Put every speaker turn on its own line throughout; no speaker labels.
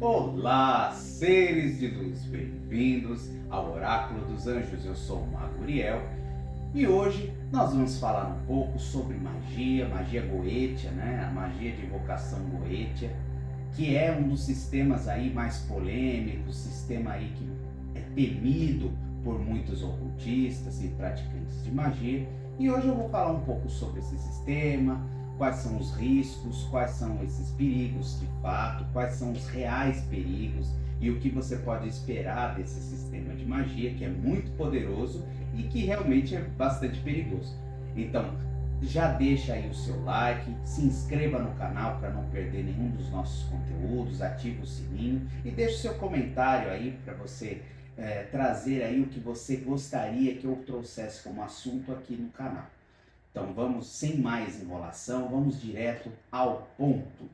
Olá, seres de luz, bem-vindos ao Oráculo dos Anjos. Eu sou o Mago Uriel e hoje nós vamos falar um pouco sobre magia, magia goetia, né? A magia de invocação goetia, que é um dos sistemas aí mais polêmicos, sistema aí que é temido por muitos ocultistas e praticantes de magia. E hoje eu vou falar um pouco sobre esse sistema, quais são os riscos, quais são esses perigos de fato, quais são os reais perigos e o que você pode esperar desse sistema de magia, que é muito poderoso e que realmente é bastante perigoso. Então, já deixa aí o seu like, se inscreva no canal para não perder nenhum dos nossos conteúdos, ative o sininho e deixe o seu comentário aí para você trazer aí o que você gostaria que eu trouxesse como assunto aqui no canal. Então vamos, sem mais enrolação, vamos direto ao ponto.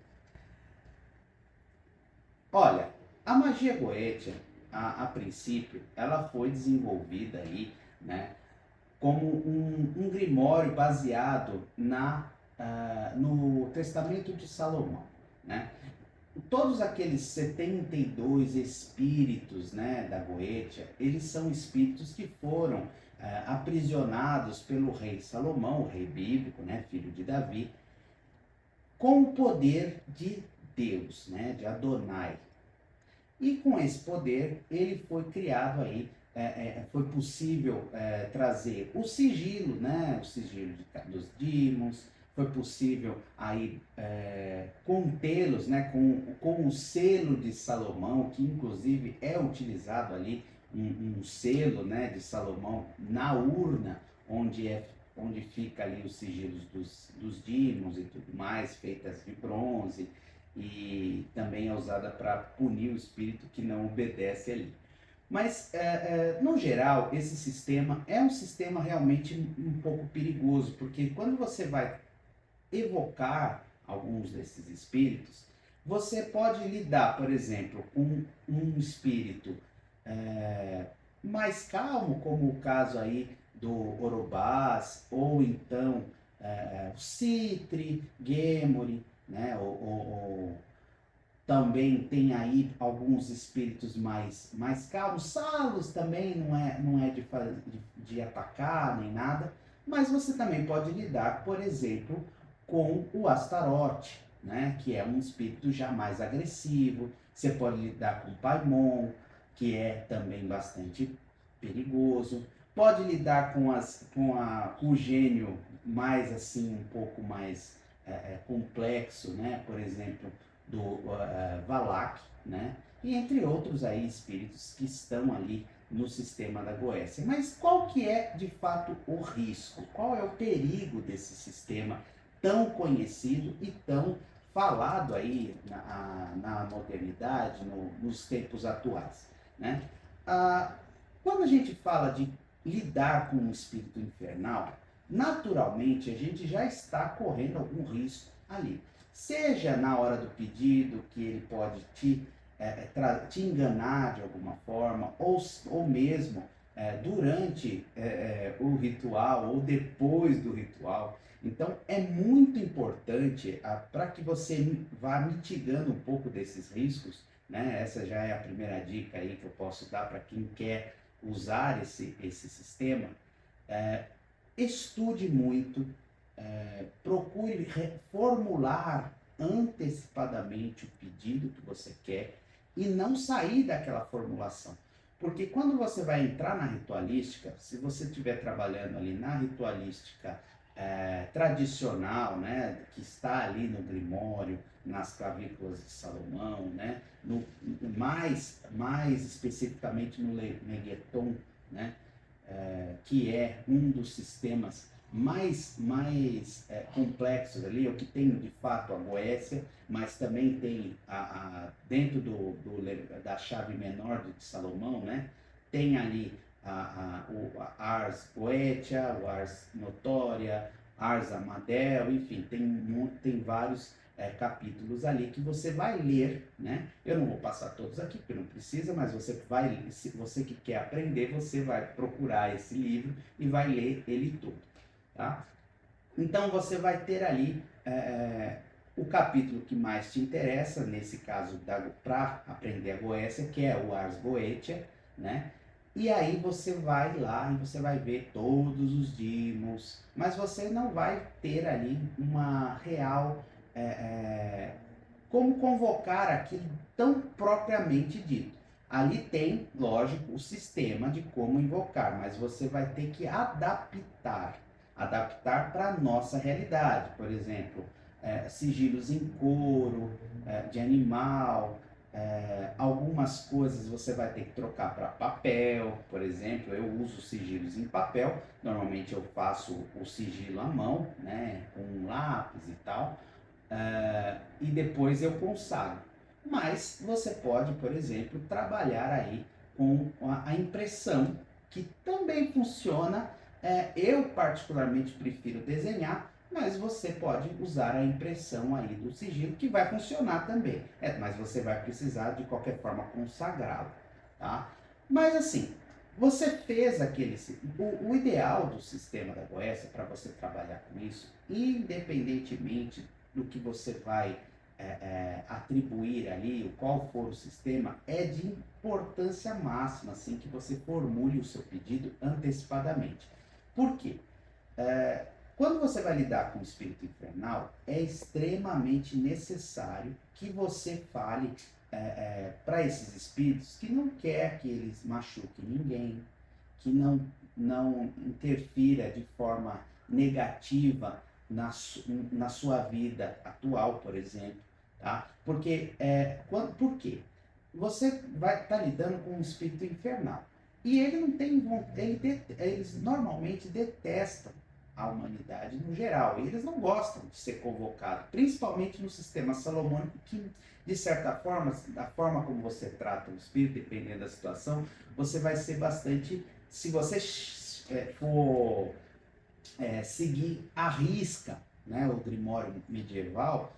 Olha, a magia goetia, a princípio, ela foi desenvolvida aí, né, como um grimório baseado no Testamento de Salomão, né? Todos aqueles 72 espíritos, né, da Goetia, eles são espíritos que foram aprisionados pelo rei Salomão, o rei bíblico, né, filho de Davi, com o poder de Deus, né, de Adonai. E com esse poder, ele foi criado aí, foi possível trazer o sigilo, né, o sigilo dos dímons, foi possível aí contê-los, né, com o selo de Salomão, que inclusive é utilizado ali, um selo, né, de Salomão na urna, onde fica ali os sigilos dos dímons e tudo mais, feitas de bronze, e também é usada para punir o espírito que não obedece ali. Mas, no geral, esse sistema é um sistema realmente um pouco perigoso, porque quando você vai evocar alguns desses espíritos, você pode lidar, por exemplo, com um espírito mais calmo, como o caso aí do Orobás, ou então o Citri, Gemori, né? Também tem aí alguns espíritos mais calmos. Salos também não é de atacar nem nada, mas você também pode lidar, por exemplo, com o Astarote, né? Que é um espírito já mais agressivo. Você pode lidar com o Paimon, que é também bastante perigoso. Pode lidar com o gênio mais assim, um pouco mais complexo, né? Por exemplo, do Valak, né? E entre outros aí espíritos que estão ali no sistema da Goécia. Mas qual que é de fato o risco? Qual é o perigo desse sistema tão conhecido e tão falado aí na modernidade, nos tempos atuais, né? Quando a gente fala de lidar com um espírito infernal, naturalmente a gente já está correndo algum risco ali. Seja na hora do pedido, que ele pode te enganar de alguma forma, ou mesmo durante o ritual ou depois do ritual. Então é muito importante para que você vá mitigando um pouco desses riscos, né? Essa já é a primeira dica aí que eu posso dar para quem quer usar esse sistema. Estude muito, procure formular antecipadamente o pedido que você quer e não sair daquela formulação. Porque quando você vai entrar na ritualística, se você estiver trabalhando ali na ritualística tradicional, né, que está ali no Grimório, nas clavículas de Salomão, né, mais especificamente no Megueton, né, que é um dos sistemas mais complexos ali, o que tem de fato a Goécia, mas também tem dentro da chave menor de Salomão, né? Tem ali o Ars Goetia, o Ars Notoria, Ars Amadel, enfim, tem vários capítulos ali que você vai ler, né? Eu não vou passar todos aqui, porque não precisa, mas se você que quer aprender, você vai procurar esse livro e vai ler ele todo, tá? Então você vai ter ali o capítulo que mais te interessa, nesse caso para aprender a Goécia, que é o Ars Goetia, né? E aí você vai lá e você vai ver todos os dímos, mas você não vai ter ali uma real é, é, como convocar aquilo tão propriamente dito. Ali tem, lógico, o sistema de como invocar, mas você vai ter que adaptar para a nossa realidade. Por exemplo, sigilos em couro, de animal, algumas coisas você vai ter que trocar para papel. Por exemplo, eu uso sigilos em papel, normalmente eu faço o sigilo à mão, né, com um lápis e tal, e depois eu consagro. Mas você pode, por exemplo, trabalhar aí com a impressão, que também funciona. Eu particularmente prefiro desenhar, mas você pode usar a impressão aí do sigilo, que vai funcionar também. Mas você vai precisar de qualquer forma consagrá-lo, tá? Mas assim, você fez aquele. O ideal do sistema da Goécia para você trabalhar com isso, independentemente do que você vai atribuir ali, qual for o sistema, é de importância máxima, assim, que você formule o seu pedido antecipadamente. Por quê? É, Quando você vai lidar com o espírito infernal, é extremamente necessário que você fale para esses espíritos que não quer que eles machuquem ninguém, que não interfira de forma negativa na sua vida atual, por exemplo, tá? Porque, por quê? Você vai estar lidando com um espírito infernal. E ele não tem eles normalmente detestam a humanidade no geral. E eles não gostam de ser convocados, principalmente no sistema salomônico, que, de certa forma, da forma como você trata o espírito, dependendo da situação, você vai ser bastante. Se você for seguir à risca, né, o Grimório medieval,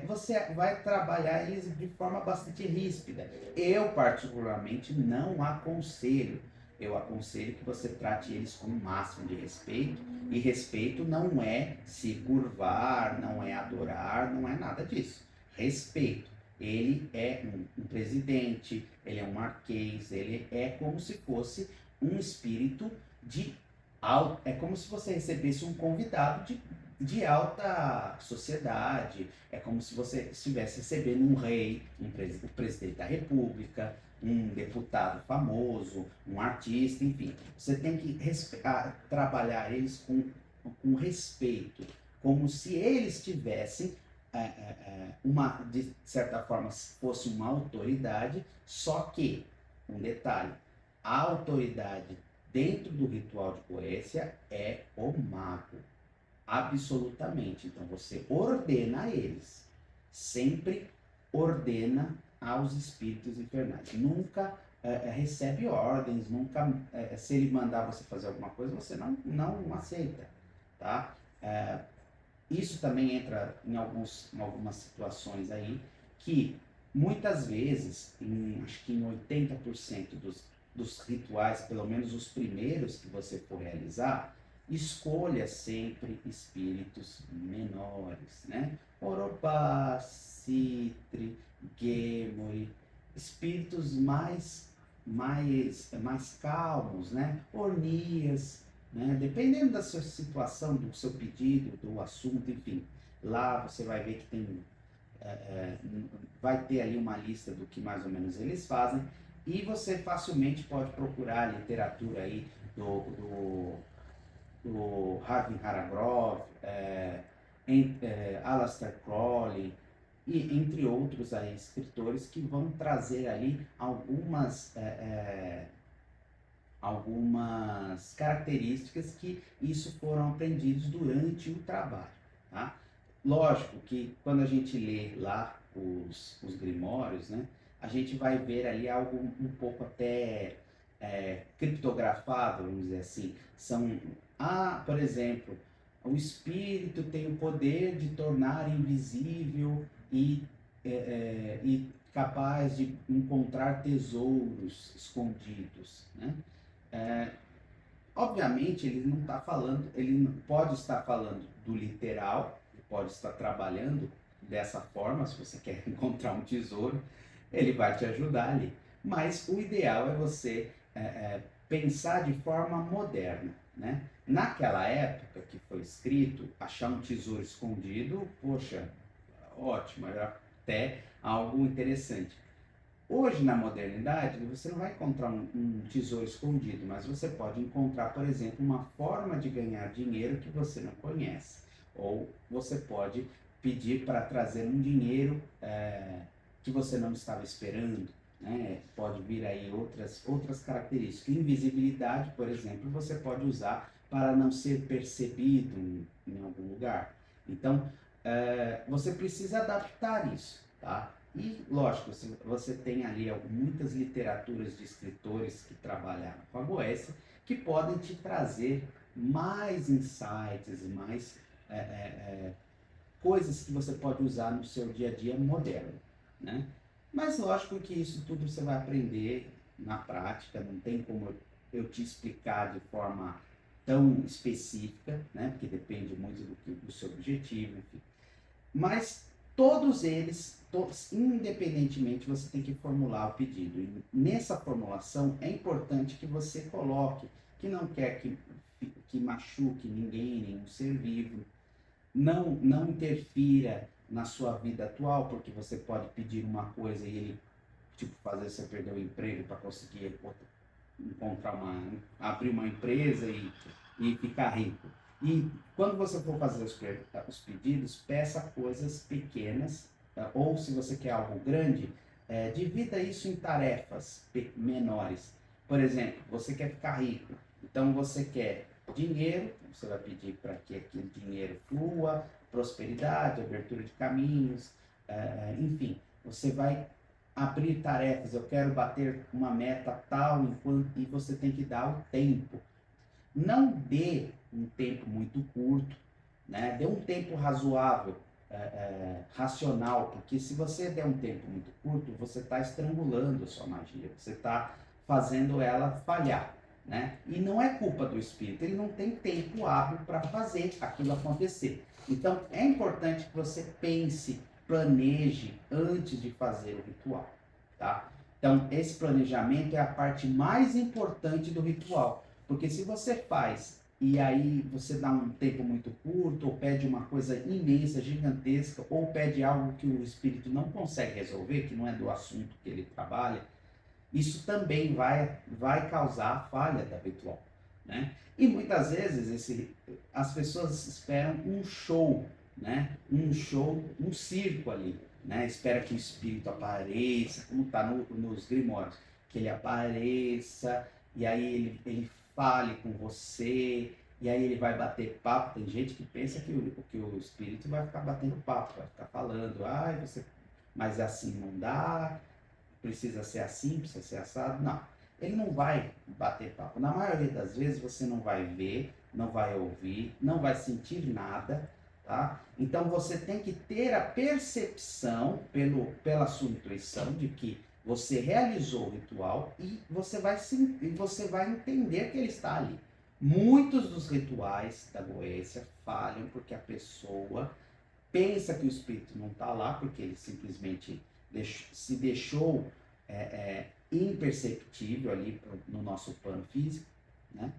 você vai trabalhar eles de forma bastante ríspida. Eu, particularmente, não aconselho. Eu aconselho que você trate eles com o máximo de respeito. E respeito não é se curvar, não é adorar, não é nada disso. Respeito. Ele é um presidente, ele é um marquês, ele é como se fosse um espírito de é como se você recebesse um convidado de alta sociedade, é como se você estivesse recebendo um rei, o presidente da república, um deputado famoso, um artista, enfim. Você tem que trabalhar eles com respeito, como se eles tivessem de certa forma, fosse uma autoridade, só que, um detalhe, a autoridade dentro do ritual de Goécia é o mago, absolutamente. Então você ordena a eles, sempre ordena aos espíritos infernais. Nunca recebe ordens, nunca, se ele mandar você fazer alguma coisa, você não aceita, tá? Isso também entra em algumas situações aí que muitas vezes, acho que em 80% dos rituais, pelo menos os primeiros que você for realizar, escolha sempre espíritos menores, né? Orobá, Citre, Gemori, espíritos mais calmos, né? Ornias, né? Dependendo da sua situação, do seu pedido, do assunto, enfim. Lá você vai ver que vai ter ali uma lista do que mais ou menos eles fazem, e você facilmente pode procurar a literatura aí do Harvin Haragrove, Aleister Crowley, e entre outros aí, escritores que vão trazer ali algumas características que isso foram aprendidos durante o trabalho, tá? Lógico que quando a gente lê lá os grimórios, né, a gente vai ver ali algo um pouco até criptografado, vamos dizer assim. Por exemplo, o espírito tem o poder de tornar invisível e capaz de encontrar tesouros escondidos, né? É, Obviamente, ele não está falando, ele não pode estar falando do literal, ele pode estar trabalhando dessa forma, se você quer encontrar um tesouro, ele vai te ajudar ali. Mas o ideal é você pensar de forma moderna, né? Naquela época que foi escrito, achar um tesouro escondido, poxa, ótimo, era até algo interessante. Hoje, na modernidade, você não vai encontrar um tesouro escondido, mas você pode encontrar, por exemplo, uma forma de ganhar dinheiro que você não conhece. Ou você pode pedir para trazer um dinheiro que você não estava esperando. Né? Pode vir aí outras características. Invisibilidade, por exemplo, você pode usar para não ser percebido em algum lugar. Então, você precisa adaptar isso, tá? E, lógico, você tem ali muitas literaturas de escritores que trabalharam com a Goécia que podem te trazer mais insights, mais coisas que você pode usar no seu dia a dia moderno, né? Mas, lógico que isso tudo você vai aprender na prática, não tem como eu te explicar de forma tão específica, né? Porque depende muito do seu objetivo, enfim. Mas todos eles, independentemente, você tem que formular o pedido. E nessa formulação é importante que você coloque que não quer que machuque ninguém, nenhum ser vivo, não interfira na sua vida atual, porque você pode pedir uma coisa e ele tipo fazer você perder o emprego para conseguir encontrar abrir uma empresa e ficar rico. E quando você for fazer os pedidos, peça coisas pequenas, ou se você quer algo grande, divida isso em tarefas menores. Por exemplo, você quer ficar rico, então você quer dinheiro, você vai pedir para que aquele dinheiro flua, prosperidade, abertura de caminhos, enfim, você vai abrir tarefas, eu quero bater uma meta tal, e você tem que dar o tempo. Não dê um tempo muito curto, né? Dê um tempo razoável, racional, porque se você der um tempo muito curto, você está estrangulando a sua magia, você está fazendo ela falhar. Né? E não é culpa do espírito, ele não tem tempo hábil para fazer aquilo acontecer. Então é importante que você pense, planeje antes de fazer o ritual, tá? Então esse planejamento é a parte mais importante do ritual, porque se você faz e aí você dá um tempo muito curto, ou pede uma coisa imensa, gigantesca, ou pede algo que o espírito não consegue resolver, que não é do assunto que ele trabalha, isso também vai causar falha da ritual, né? E muitas vezes as pessoas esperam um show, né? Um show, um circo ali, né? Espera que o espírito apareça, como está nos grimórios, que ele apareça, e aí ele fale com você, e aí ele vai bater papo. Tem gente que pensa que o espírito vai ficar batendo papo, vai ficar falando, mas assim não dá, precisa ser assim, precisa ser assado. Não, ele não vai bater papo. Na maioria das vezes você não vai ver, não vai ouvir, não vai sentir nada, tá? Então você tem que ter a percepção pela sua intuição de que você realizou o ritual e você vai entender que ele está ali. Muitos dos rituais da Goécia falham porque a pessoa pensa que o espírito não está lá, porque ele simplesmente se deixou imperceptível ali no nosso plano físico, né?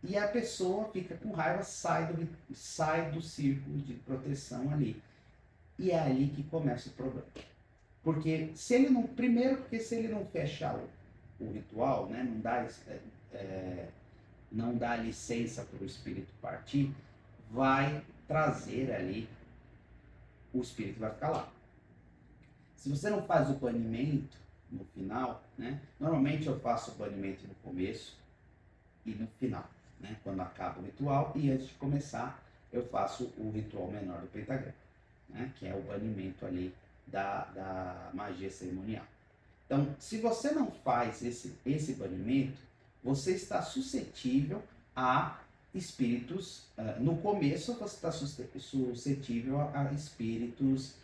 E a pessoa fica com raiva, sai do círculo de proteção ali. E é ali que começa o problema. Porque se ele não. Primeiro, porque se ele não fechar o ritual, né, não dá licença para o espírito partir, vai trazer ali, o espírito vai ficar lá. Se você não faz o banimento no final, né? Normalmente eu faço o banimento no começo e no final, né? Quando acaba o ritual, e antes de começar eu faço o ritual menor do pentagrama, né? Que é o banimento ali da magia cerimonial. Então, se você não faz esse banimento, você está suscetível a espíritos, no começo você está suscetível a espíritos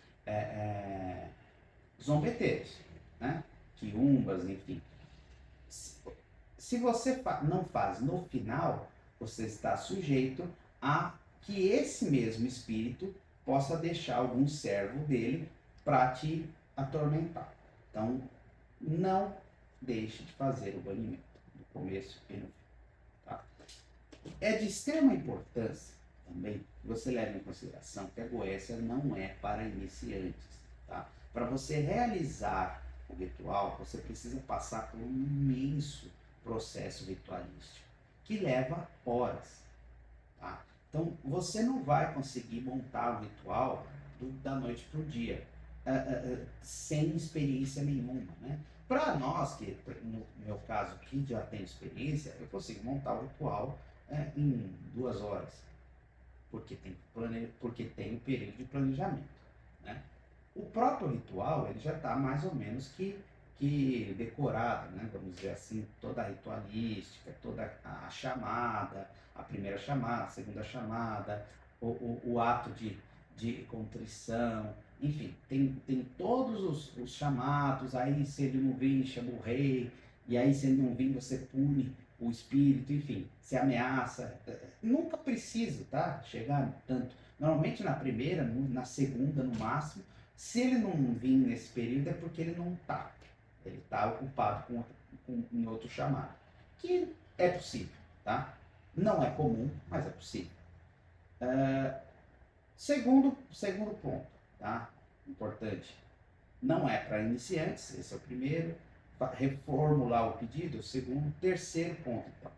zombeteiros, né? Quiumbas, enfim. Se você não faz no final, você está sujeito a que esse mesmo espírito possa deixar algum servo dele para te atormentar. Então, não deixe de fazer o banimento, no começo e no fim. Tá? É de extrema importância também que você leve em consideração que a goécia não é para iniciantes. Tá? Para você realizar o ritual, você precisa passar por um imenso processo ritualístico, que leva horas. Tá? Então, você não vai conseguir montar um ritual da noite para o dia, sem experiência nenhuma. Né? Para nós, que no meu caso que já tem experiência, eu consigo montar o ritual em 2 horas, porque tem um período de planejamento. Né? O próprio ritual ele já está mais ou menos que decorado, né? Vamos dizer assim, toda a ritualística, toda a chamada, a primeira chamada, a segunda chamada, o ato de contrição, enfim, tem todos os chamados, aí se ele não vir, chama o rei, e aí se ele não vir, você pune o espírito, enfim, se ameaça. Nunca preciso, tá? Chegar tanto. Normalmente na primeira, na segunda no máximo, se ele não vir nesse período é porque ele não está. Ele está ocupado com outro chamado. Que é possível, tá? Não é comum, mas é possível. Segundo ponto, tá? Importante. Não é para iniciantes, esse é o primeiro. Reformular o pedido, o segundo. Terceiro ponto, então.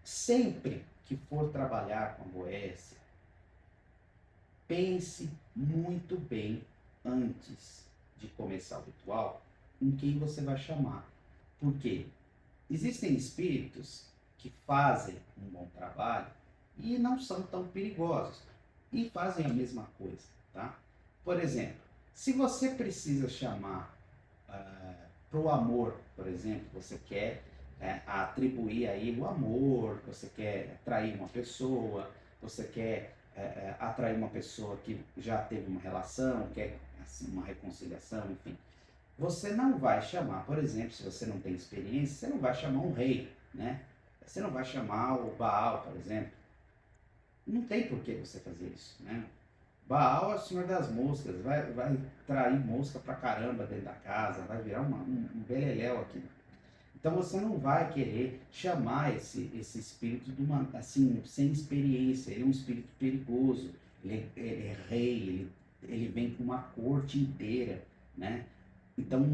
Sempre que for trabalhar com a goécia, pense muito bem antes de começar o ritual em quem você vai chamar. Por quê? Existem espíritos que fazem um bom trabalho e não são tão perigosos e fazem a mesma coisa, tá? Por exemplo, se você precisa chamar para o amor, por exemplo, você quer atribuir aí o amor, você quer atrair uma pessoa, você quer atrair uma pessoa que já teve uma relação, quer assim, uma reconciliação, enfim. Você não vai chamar, por exemplo, se você não tem experiência, você não vai chamar um rei, né? Você não vai chamar o Baal, por exemplo. Não tem por que você fazer isso, né? Baal é o senhor das moscas, vai trair mosca pra caramba dentro da casa, vai virar um beleléu aqui. Então você não vai querer chamar esse espírito de uma, assim, sem experiência. Ele é um espírito perigoso, ele é rei, ele vem com uma corte inteira, né? Então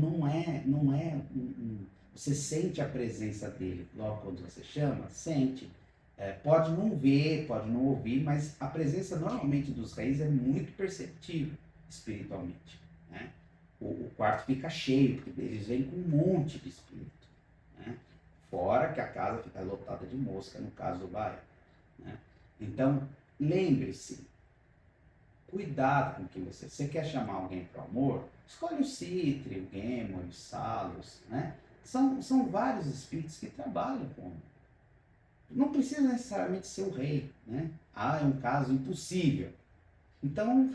você sente a presença dele logo quando você chama, sente. Pode não ver, pode não ouvir, mas a presença normalmente dos reis é muito perceptível espiritualmente. Né? O quarto fica cheio, porque eles vêm com um monte de espírito. Né? Fora que a casa fica lotada de mosca, no caso do bairro. Né? Então, lembre-se, cuidado com o que você quer chamar alguém para o amor, escolhe o Citre, o Gemo, o Salos, né? São vários espíritos que trabalham com. Não precisa necessariamente ser o rei, né? É um caso impossível. Então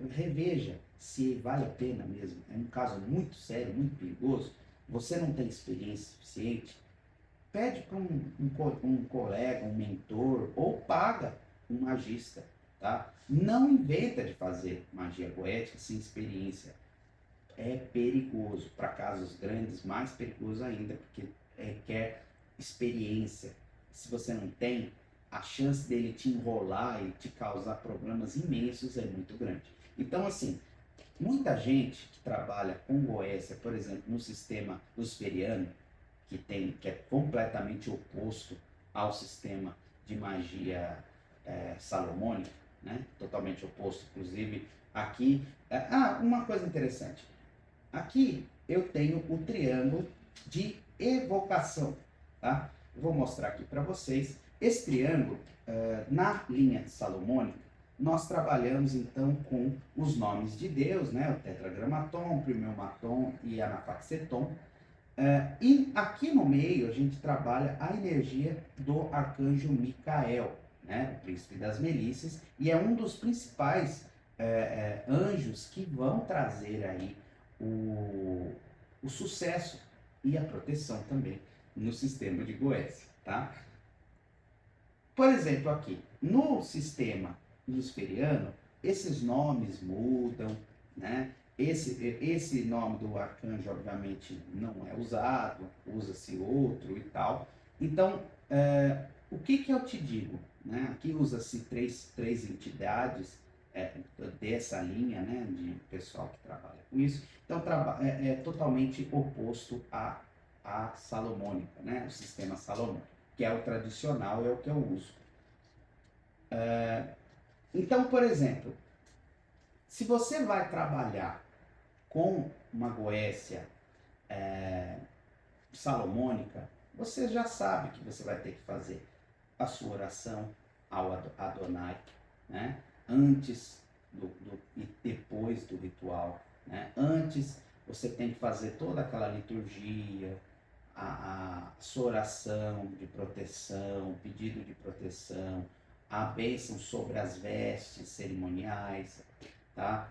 reveja se vale a pena mesmo. É um caso muito sério, muito perigoso. Você não tem experiência suficiente. Pede para um colega, um mentor, ou paga um magista. Tá? Não inventa de fazer magia goética sem experiência. É perigoso. Para casos grandes, mais perigoso ainda, porque requer experiência. Se você não tem, a chance dele te enrolar e te causar problemas imensos é muito grande. Então, assim, muita gente que trabalha com goécia, por exemplo, no sistema luciferiano, que é completamente oposto ao sistema de magia salomônica, né? Totalmente oposto, inclusive aqui. Uma coisa interessante. Aqui eu tenho o triângulo de evocação, tá? Eu vou mostrar aqui para vocês. Esse triângulo, na linha salomônica, nós trabalhamos então com os nomes de Deus, né? O tetragramaton, primeomaton e anafaxeton. E aqui no meio a gente trabalha a energia do arcanjo Micael, né? O príncipe das Melícias, e é um dos principais anjos que vão trazer aí o sucesso e a proteção também no sistema de Goécia, tá? Por exemplo, aqui, no sistema luciferiano, esses nomes mudam, né? Esse nome do arcanjo, obviamente, não é usado, usa-se outro e tal. Então, o que eu te digo? Né? Aqui usa-se três entidades dessa linha, né, de pessoal que trabalha com isso. Então, é totalmente oposto à salomônica, né? O sistema salomônico, que é o tradicional, é o que eu uso. Então, por exemplo, se você vai trabalhar com uma goécia salomônica, você já sabe que você vai ter que fazer a sua oração ao Adonai, né? Antes e depois do ritual, né? Antes você tem que fazer toda aquela liturgia, a sua oração de proteção, pedido de proteção, a bênção sobre as vestes cerimoniais, tá?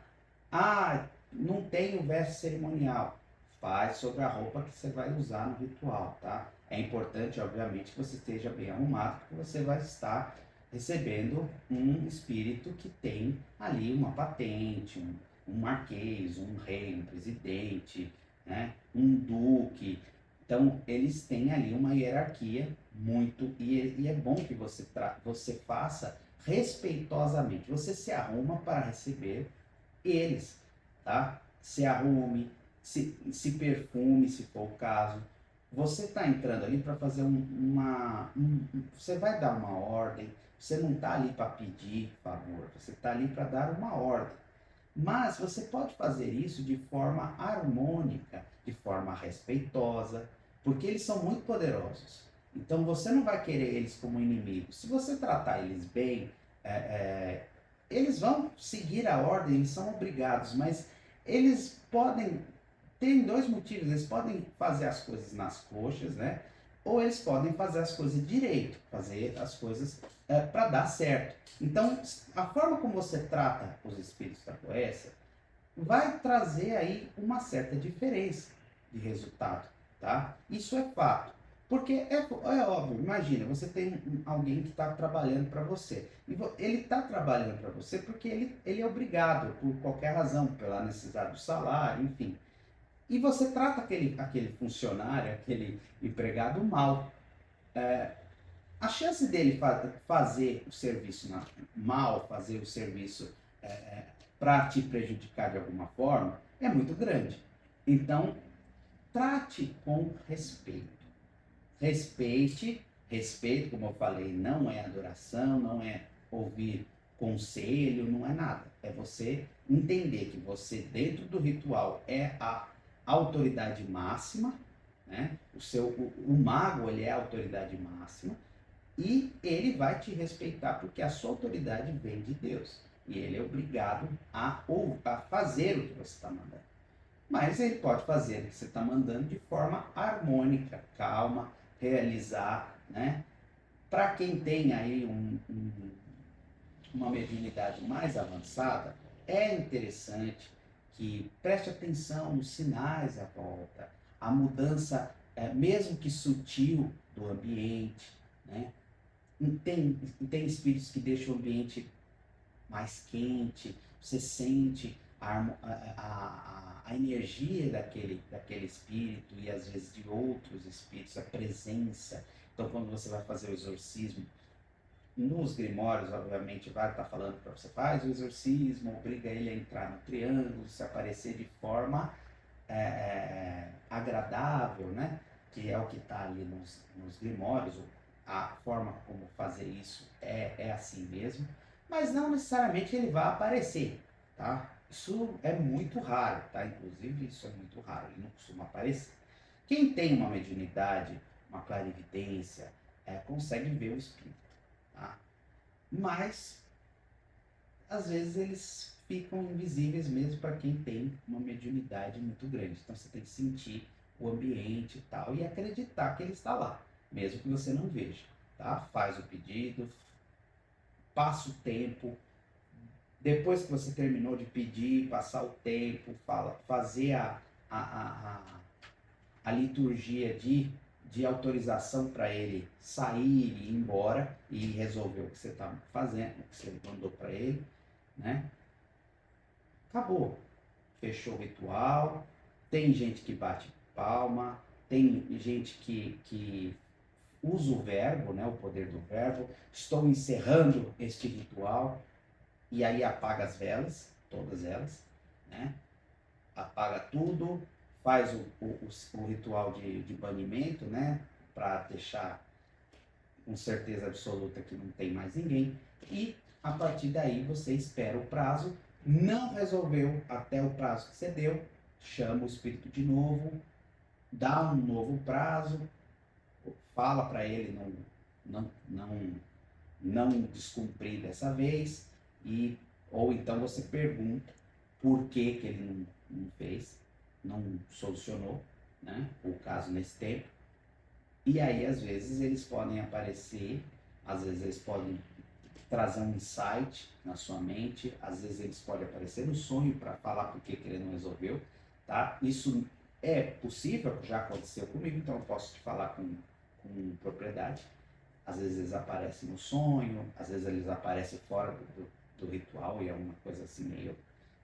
Ah, não tem o verso cerimonial. Faz sobre a roupa que você vai usar no ritual, tá? É importante, obviamente, que você esteja bem arrumado, porque você vai estar recebendo um espírito que tem ali uma patente, um marquês, um rei, um presidente, né? Um duque. Então, eles têm ali uma hierarquia muito. E é bom que você faça respeitosamente. Você se arruma para receber eles, tá? Se arrume, se perfume, se for o caso. Você está entrando ali para fazer você vai dar uma ordem, você não está ali para pedir favor, você está ali para dar uma ordem. Mas você pode fazer isso de forma harmônica, de forma respeitosa, porque eles são muito poderosos. Então você não vai querer eles como inimigos. Se você tratar eles bem, é, é, eles vão seguir a ordem, eles são obrigados, mas eles podem, tem dois motivos, eles podem fazer as coisas nas coxas, né? Ou eles podem fazer as coisas direito, fazer as coisas para dar certo. Então, a forma como você trata os espíritos da poesia vai trazer aí uma certa diferença de resultado, tá? Isso é fato. Porque é óbvio, imagina, você tem alguém que está trabalhando para você. E ele está trabalhando para você porque ele é obrigado, por qualquer razão, pela necessidade do salário, enfim. E você trata aquele funcionário, aquele empregado mal. A chance dele fazer o serviço mal, fazer o serviço para te prejudicar de alguma forma, é muito grande. Então, trate com respeito. Respeito, como eu falei, não é adoração, não é ouvir conselho, não é nada. É você entender que você, dentro do ritual, é a autoridade máxima, né? O mago, ele é a autoridade máxima, e ele vai te respeitar porque a sua autoridade vem de Deus. E ele é obrigado a fazer o que você está mandando. Mas ele pode fazer o que você está mandando de forma harmônica, calma, realizar, né? Para quem tem aí uma mediunidade mais avançada, é interessante que preste atenção nos sinais à volta, a mudança, mesmo que sutil, do ambiente, né? Tem espíritos que deixam o ambiente mais quente, você sente a energia daquele espírito e às vezes de outros espíritos, a presença. Então, quando você vai fazer o exorcismo, nos grimórios, obviamente, vai estar falando para você, faz o exorcismo, obriga ele a entrar no triângulo, se aparecer de forma agradável, né? Que é o que está ali nos grimórios, a forma como fazer isso é assim mesmo, mas não necessariamente ele vai aparecer, tá? Isso é muito raro, tá? Inclusive, isso é muito raro, ele não costuma aparecer. Quem tem uma mediunidade, uma clarividência, consegue ver o espírito, tá? Mas, às vezes, eles ficam invisíveis mesmo para quem tem uma mediunidade muito grande. Então, você tem que sentir o ambiente e tal, e acreditar que ele está lá, mesmo que você não veja, tá? Faz o pedido, passa o tempo, depois que você terminou de pedir, passar o tempo, fazer a liturgia de de autorização para ele sair e ir embora e resolver o que você está fazendo, o que você mandou para ele, né? Acabou. Fechou o ritual. Tem gente que bate palma, tem gente que usa o verbo, né? O poder do verbo. Estou encerrando este ritual. E aí apaga as velas, todas elas, né? Apaga tudo, faz o ritual de banimento, né? Para deixar com certeza absoluta que não tem mais ninguém. E a partir daí você espera o prazo. Não resolveu até o prazo que você deu, chama o espírito de novo, dá um novo prazo, fala para ele não descumprir dessa vez, e ou então você pergunta por que que ele não fez, não solucionou, né, o caso nesse tempo. E aí às vezes eles podem aparecer, às vezes eles podem trazer um insight na sua mente, às vezes eles podem aparecer no sonho para falar por que ele não resolveu, tá? Isso é possível, já aconteceu comigo, então eu posso te falar com propriedade. Às vezes eles aparecem no sonho, às vezes eles aparecem fora do ritual e é uma coisa assim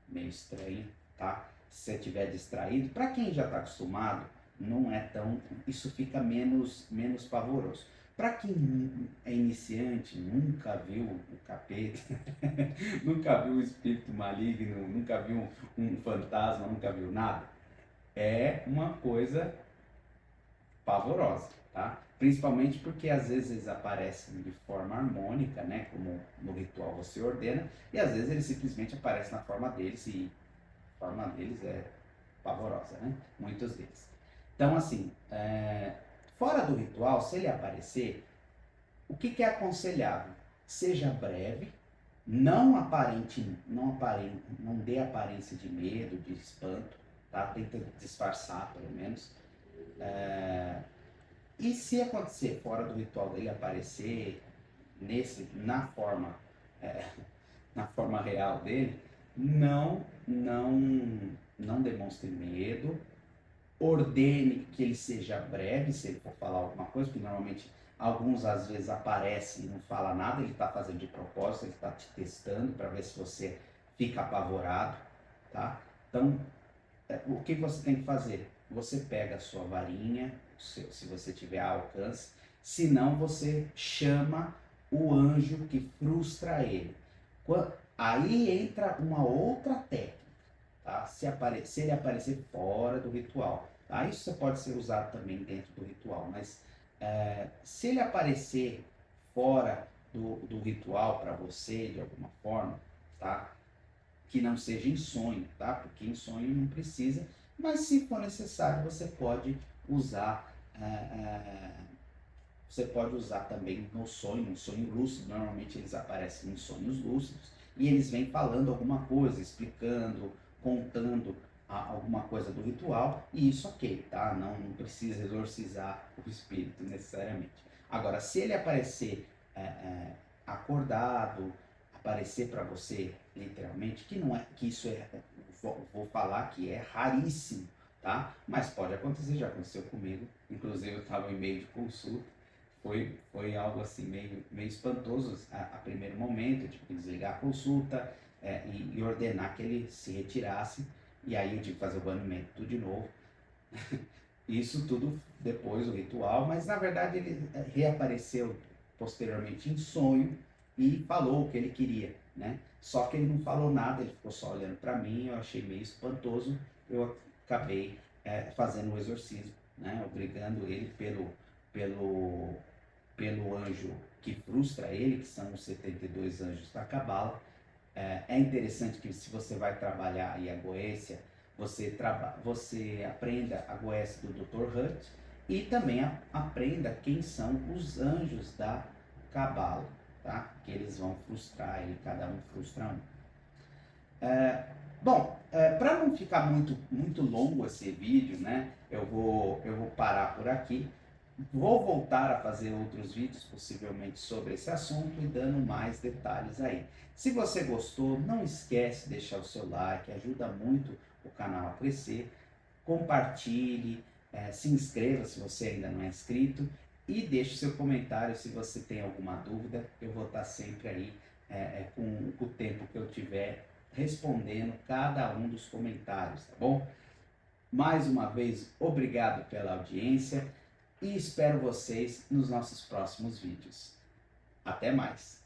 meio estranha, tá? Se você estiver distraído, para quem já está acostumado, não é tão, isso fica menos pavoroso. Para quem é iniciante, nunca viu o capeta, nunca viu o espírito maligno, nunca viu um fantasma, nunca viu nada, é uma coisa pavorosa, tá? Principalmente porque às vezes eles aparecem de forma harmônica, né? Como no ritual você ordena, e às vezes eles simplesmente aparecem na forma deles e a forma deles é pavorosa, né? Muitos deles. Então, assim, fora do ritual, se ele aparecer, o que é aconselhável? Seja breve, não dê aparência de medo, de espanto, tá? Tenta disfarçar, pelo menos. E se acontecer fora do ritual dele aparecer na forma, é, na forma real dele, não demonstre medo, ordene que ele seja breve, se ele for falar alguma coisa, porque normalmente alguns às vezes aparecem e não fala nada, ele está fazendo de propósito, ele está te testando para ver se você fica apavorado, tá? Então, o que você tem que fazer? Você pega a sua varinha, se você tiver alcance, se não você chama o anjo que frustra ele. Aí entra uma outra técnica, tá? Se ele aparecer fora do ritual, tá? Isso você pode ser usado também dentro do ritual, mas se ele aparecer fora do ritual para você de alguma forma, tá? Que não seja em sonho, tá? Porque em sonho não precisa, mas se for necessário você pode usar, você pode usar também no sonho lúcido. Normalmente eles aparecem em sonhos lúcidos e eles vêm falando alguma coisa, explicando, contando alguma coisa do ritual, e isso ok, tá? Não precisa exorcizar o espírito necessariamente. Agora, se ele aparecer acordado, aparecer para você literalmente, que não é, que isso vou falar que é raríssimo, tá? Mas pode acontecer, já aconteceu comigo, inclusive eu estava em meio de consulta, foi algo assim meio espantoso a primeiro momento. Eu tive que desligar a consulta e ordenar que ele se retirasse, e aí eu tive que fazer o banimento tudo de novo. Isso tudo depois do ritual, mas na verdade ele reapareceu posteriormente em sonho e falou o que ele queria, né? Só que ele não falou nada, ele ficou só olhando para mim, eu achei meio espantoso, eu acabei fazendo o exorcismo, né? Obrigando ele pelo anjo que frustra ele, que são os 72 anjos da Cabala. É interessante que se você vai trabalhar aí a Goécia, você aprenda a Goécia do Dr. Hutt e também aprenda quem são os anjos da Cabala, tá? Que eles vão frustrar ele, cada um frustra um. Bom, para não ficar muito longo esse vídeo, né? Eu vou parar por aqui. Vou voltar a fazer outros vídeos, possivelmente sobre esse assunto e dando mais detalhes aí. Se você gostou, não esquece de deixar o seu like, ajuda muito o canal a crescer. Compartilhe, Se inscreva se você ainda não é inscrito e deixe seu comentário se você tem alguma dúvida. Eu vou estar sempre aí com o tempo que eu tiver respondendo cada um dos comentários, tá bom? Mais uma vez, obrigado pela audiência e espero vocês nos nossos próximos vídeos. Até mais!